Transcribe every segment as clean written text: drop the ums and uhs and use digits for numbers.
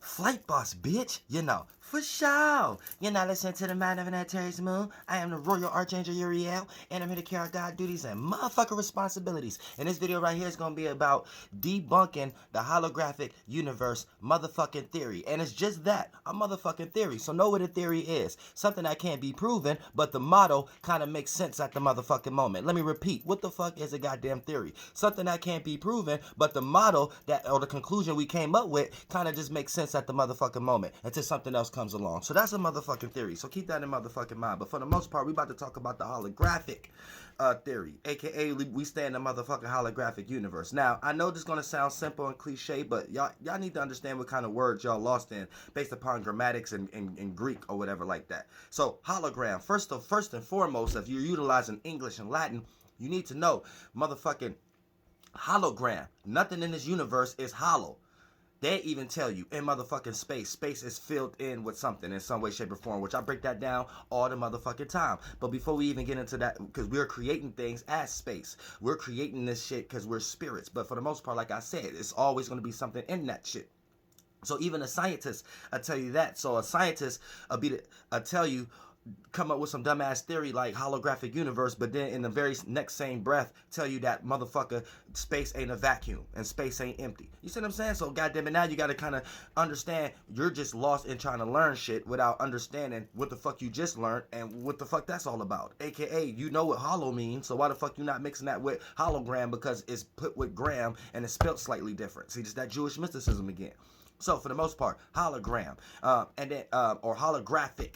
Flight boss, bitch. You know, for sure. You're not listening to the Man of an Terry's Moon. I am the Royal Archangel Uriel, and I'm here to carry out God duties and motherfucking responsibilities. And this video right here is going to be about debunking the holographic universe motherfucking theory. And it's just that, a motherfucking theory. So know what a theory is. Something that can't be proven, but the model kind of makes sense at the motherfucking moment. Let me repeat. What the fuck is a goddamn theory? Something that can't be proven, but the model that, or the conclusion we came up with kind of just makes sense at the motherfucking moment until something else comes along. So that's a motherfucking theory. So keep that in motherfucking mind. But for the most part, we about to talk about the holographic theory, aka we stay in the motherfucking holographic universe. Now, I know this is gonna sound simple and cliche, but y'all need to understand what kind of words y'all lost in based upon grammatics and Greek or whatever like that. So hologram, first and foremost, if you're utilizing English and Latin, you need to know motherfucking hologram. Nothing in this universe is hollow. They even tell you in motherfucking space. Space is filled in with something in some way, shape, or form, which I break that down all the motherfucking time. But before we even get into that, because we're creating things as space. We're creating this shit because we're spirits. But for the most part, like I said, it's always going to be something in that shit. So even a scientist, I tell you that. So a scientist tell you, come up with some dumbass theory like holographic universe, but then in the very next same breath tell you that motherfucker space ain't a vacuum and space ain't empty. You see what I'm saying? So goddamn it, now you gotta kind of understand you're just lost in trying to learn shit without understanding what the fuck you just learned and what the fuck that's all about. AKA, you know what hollow means, so why the fuck you not mixing that with hologram because it's put with gram and it's spelled slightly different. See, just that Jewish mysticism again. So for the most part, hologram, and then or holographic.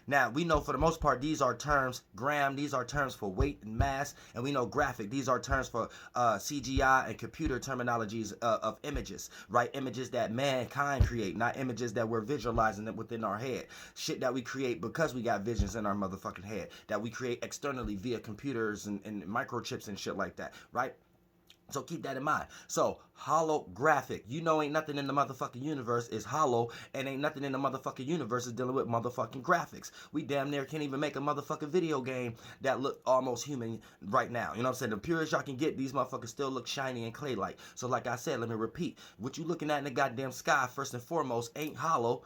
Now, we know for the most part, these are terms, gram, these are terms for weight and mass, and we know graphic, these are terms for CGI and computer terminologies of images, right? Images that mankind create, not images that we're visualizing within our head. Shit that we create because we got visions in our motherfucking head, that we create externally via computers and microchips and shit like that, right? So keep that in mind. So holographic, you know, ain't nothing in the motherfucking universe is hollow, and ain't nothing in the motherfucking universe is dealing with motherfucking graphics. We damn near can't even make a motherfucking video game that look almost human right now. You know what I'm saying? The purest y'all can get, these motherfuckers still look shiny and clay-like. So like I said, let me repeat. What you looking at in the goddamn sky, first and foremost, ain't hollow.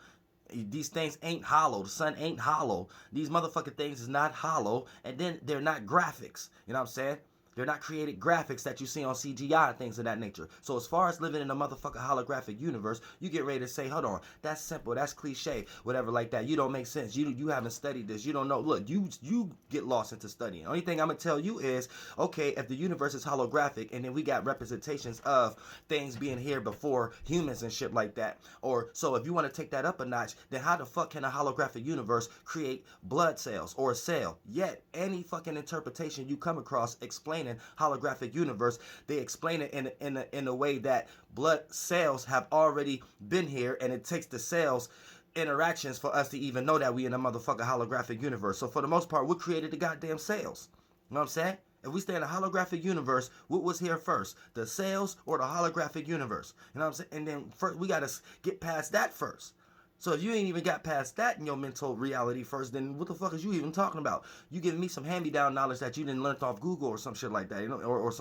These things ain't hollow. The sun ain't hollow. These motherfucking things is not hollow, and then they're not graphics. You know what I'm saying? They're not created graphics that you see on CGI and things of that nature. So as far as living in a motherfucking holographic universe, you get ready to say, hold on, that's simple, that's cliche, whatever like that. You don't make sense. You haven't studied this. You don't know. Look, you get lost into studying. Only thing I'm going to tell you is, okay, if the universe is holographic and then we got representations of things being here before humans and shit like that, or so if you want to take that up a notch, then how the fuck can a holographic universe create blood cells or a cell? Yet, any fucking interpretation you come across explaining holographic universe, they explain it in a way that blood cells have already been here, and it takes the cells interactions for us to even know that we in a motherfucking holographic universe. So for the most part, what created the goddamn cells? You know what I'm saying? If we stay in a holographic universe, what was here first? The cells or the holographic universe? You know what I'm saying? And then first, we gotta get past that first. So if you ain't even got past that in your mental reality first, then what the fuck is you even talking about? You giving me some hand-me-down knowledge that you didn't learn off Google or some shit like that, you know, or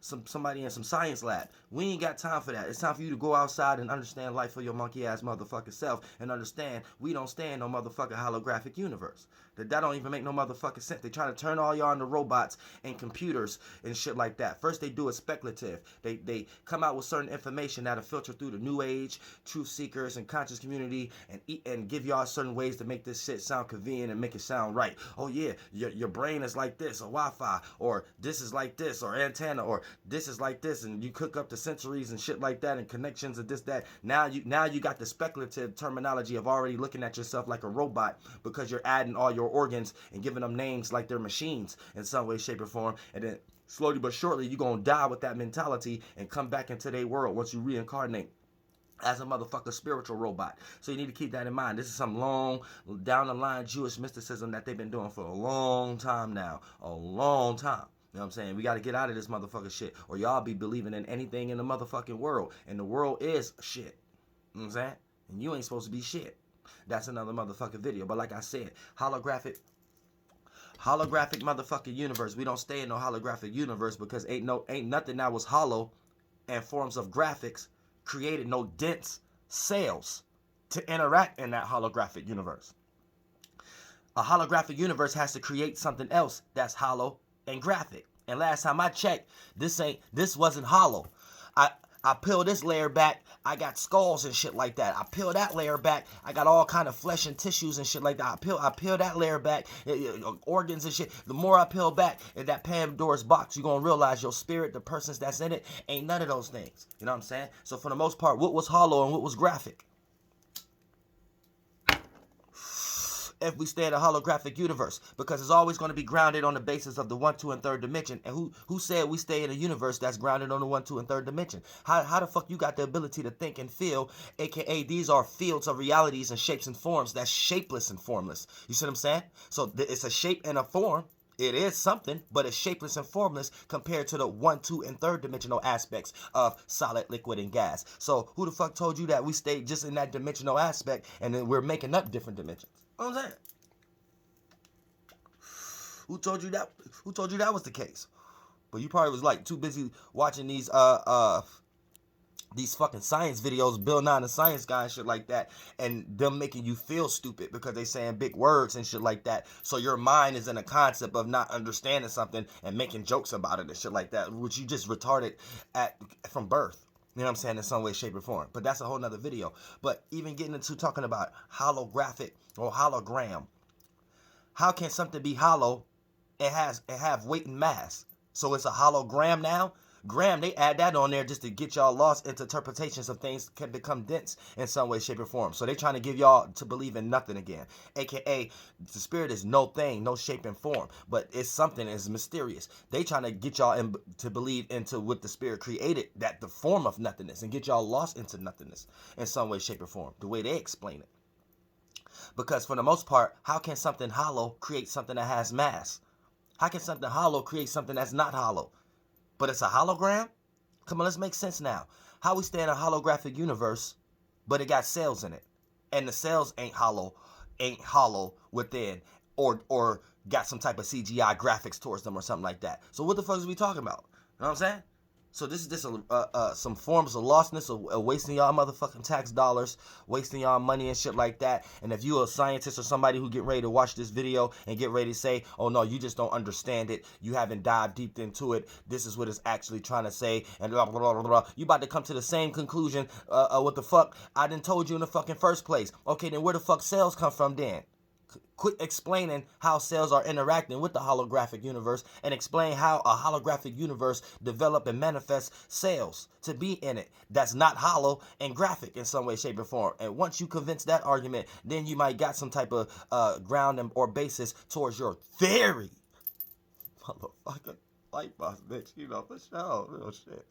somebody in some science lab. We ain't got time for that. It's time for you to go outside and understand life for your monkey-ass motherfucking self and understand we don't stay in no motherfucking holographic universe. That don't even make no motherfucking sense. They try to turn all y'all into robots and computers and shit like that. First they do it speculative. They come out with certain information that'll filter through the new age, truth seekers, and conscious community and give y'all certain ways to make this shit sound convenient and make it sound right. Oh yeah, your brain is like this, or Wi-Fi, or this is like this, or antenna, or this is like this, and you cook up the sensories and shit like that and connections and this, that. Now you got the speculative terminology of already looking at yourself like a robot because you're adding all your organs and giving them names like they're machines in some way, shape, or form. And then slowly but shortly, you're going to die with that mentality and come back into their world once you reincarnate as a motherfucker spiritual robot. So you need to keep that in mind. This is some long down the line Jewish mysticism that they've been doing for a long time now. A long time. You know what I'm saying? We got to get out of this motherfucker shit, or y'all be believing in anything in the motherfucking world. And the world is shit. You know what I'm saying? And you ain't supposed to be shit. That's another motherfucking video. But like I said, holographic motherfucking universe. We don't stay in no holographic universe because ain't nothing that was hollow and forms of graphics created no dense cells. to interact in that holographic universe. A holographic universe has to create something else that's hollow and graphic. And last time I checked, this wasn't hollow. I peel this layer back, I got skulls and shit like that. I peel that layer back, I got all kind of flesh and tissues and shit like that. I peel that layer back, organs and shit. The more I peel back in that Pandora's box, you're gonna realize your spirit, the persons that's in it, ain't none of those things. You know what I'm saying? So for the most part, what was hollow and what was graphic? If we stay in a holographic universe, because it's always going to be grounded on the basis of the 1, 2, and 3rd dimension. And who said we stay in a universe that's grounded on the 1, 2, and 3rd dimension? How the fuck you got the ability to think and feel, aka these are fields of realities and shapes and forms that's shapeless and formless. You see what I'm saying? So it's a shape and a form. It is something, but it's shapeless and formless compared to the 1, 2, and 3rd dimensional aspects of solid, liquid, and gas. So who the fuck told you that we stayed just in that dimensional aspect and then we're making up different dimensions? You know what I'm saying? Who told you that? Who told you that was the case? But you probably was like too busy watching these fucking science videos, Bill Nye the Science Guy and shit like that, and them making you feel stupid because they saying big words and shit like that. So your mind is in a concept of not understanding something and making jokes about it and shit like that, which you just retarded from birth. You know what I'm saying? In some way, shape, or form. But that's a whole nother video. But even getting into talking about holographic or hologram. How can something be hollow and have weight and mass? So it's a hologram now? Gram, they add that on there just to get y'all lost into interpretations of things can become dense in some way, shape, or form. So they trying to give y'all to believe in nothing again. AKA, the spirit is no thing, no shape and form. But it's something that's mysterious. They trying to get y'all to believe into what the spirit created, that the form of nothingness, and get y'all lost into nothingness in some way, shape, or form. The way they explain it. Because for the most part, how can something hollow create something that has mass? How can something hollow create something that's not hollow? But it's a hologram? Come on, let's make sense now. How we stay in a holographic universe, but it got cells in it. And the cells ain't hollow within, or got some type of CGI graphics towards them or something like that. So what the fuck is we talking about? You know what I'm saying? So this is just some forms of lostness, of wasting y'all motherfucking tax dollars, wasting y'all money and shit like that. And if you a scientist or somebody who get ready to watch this video and get ready to say, oh no, you just don't understand it, you haven't dived deep into it, this is what it's actually trying to say, and blah, blah, blah, blah, blah. You about to come to the same conclusion, what the fuck I done told you in the fucking first place. Okay, then where the fuck cells come from then? Quit explaining how cells are interacting with the holographic universe and explain how a holographic universe develop and manifests cells to be in it that's not hollow and graphic in some way, shape, or form. And once you convince that argument, then you might got some type of ground or basis towards your theory. Motherfucker. Light boss, bitch, you know, for sure. Real shit.